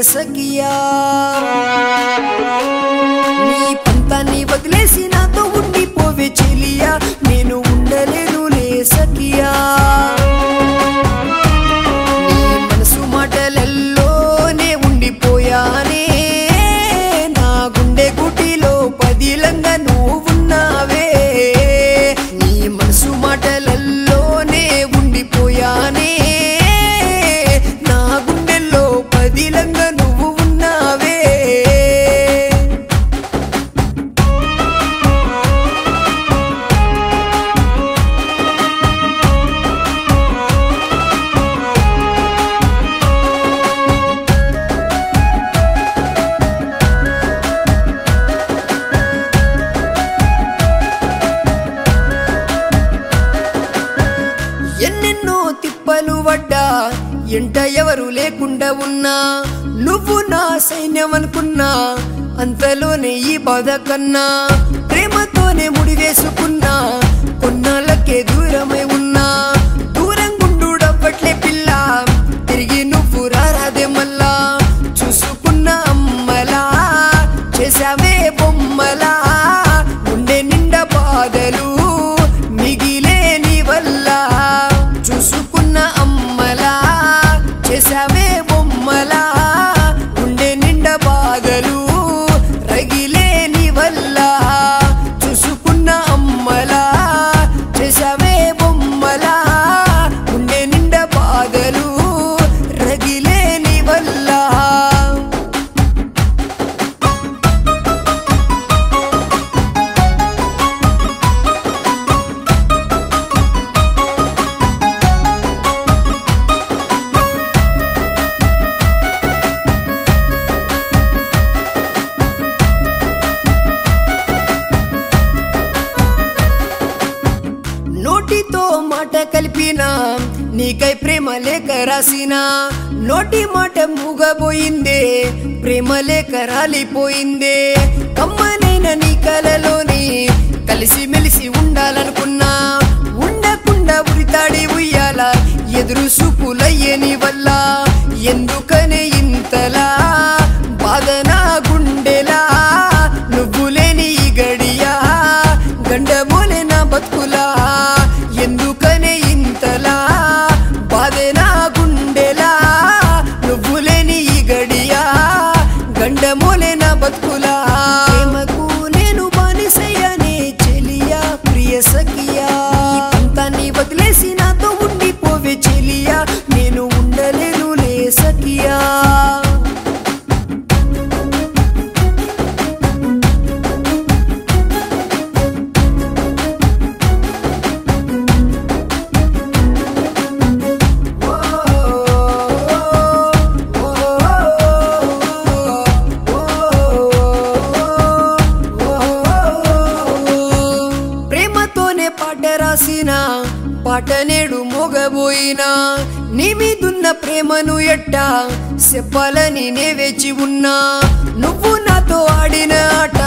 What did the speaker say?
సఖియా నీ పంతాన్ని వదిలేసి నాతో ఉండిపోవే చెలియా నేను ఉండలేనులే సఖియా నీ మనసు మాటలల్లోనే ఉండిపోయానే నా గుండె గుటిలో పదిలంగా నువ్వున్నావే నీ మనసు మాటలల్లోనే ఉండిపోయానే నా గుండెల్లో పదిలంగా నువ్వు ఉన్నావే ఎన్నెన్నో తిప్పలు పడ్డా ఎంట ఎవరు లేకుండా ఉన్నా నువ్వు నా సైన్యం అనుకున్నా అంతలోనే ఈ బాధ కన్నా ప్రేమతోనే ముడివేసుకున్నా కొన్నాళ్ళకే దూరమై ఉన్నా దూరం గుండుడవ్వట్లే పిల్ల తిరిగి నువ్వు రారాదే మళ్ళా చూసుకున్న అమ్మలా చేసావే బొమ్మలా గుండె నిండా బాధలు మిగిలే నీ వల్ల చూసుకున్న అమ్మలా చేసావే బొమ్మలా గుండె నిండా బాధలు రగిలే నీ వల్ల చూసుకున్న అమ్మలా చేసావే బొమ్మలా గుండె నిండా బాధలు రగిలే నీ వల్ల నోటితో మాట కలిపినా నీకై ప్రేమ లేఖ రాసినా నోటి మాట మూగబోయిందే ప్రేమ లేఖ రాలిపోయిందే కమ్మనైన నీ కలలోని కలిసి మెలిసి ఉండాలనుకున్నా ఉండకుండా ఉరితాడి ఉయ్యాల ఎదురు చూపులయ్యే నీ వల్ల ఎందుకనే ఇంతలా బాధ నా గుండెలా నువ్వు లేని ఈ గడియా గండమోలే నా బతుకులా ఎందుకనే ఇంతలా బాధే నా గుండెలా నువ్వు లేని ఈ గడియా గండమోలే నా బతుకులా ప్రేమకు నేను బానిసయ్యానే చెలియా ప్రియ సఖియా ఈ పంతాన్ని వదిలేసి నాతో ఉండిపోవే చెలియా నేను ఉండలేనులే సఖియా ప్రేమతోనే పాట రాసినా పాట నేడు మోగబోయినా నీ మీదున్న ప్రేమను ఎట్టా చెప్పాలని నే వేచి ఉన్నా నువ్వు నాతో ఆడిన ఆట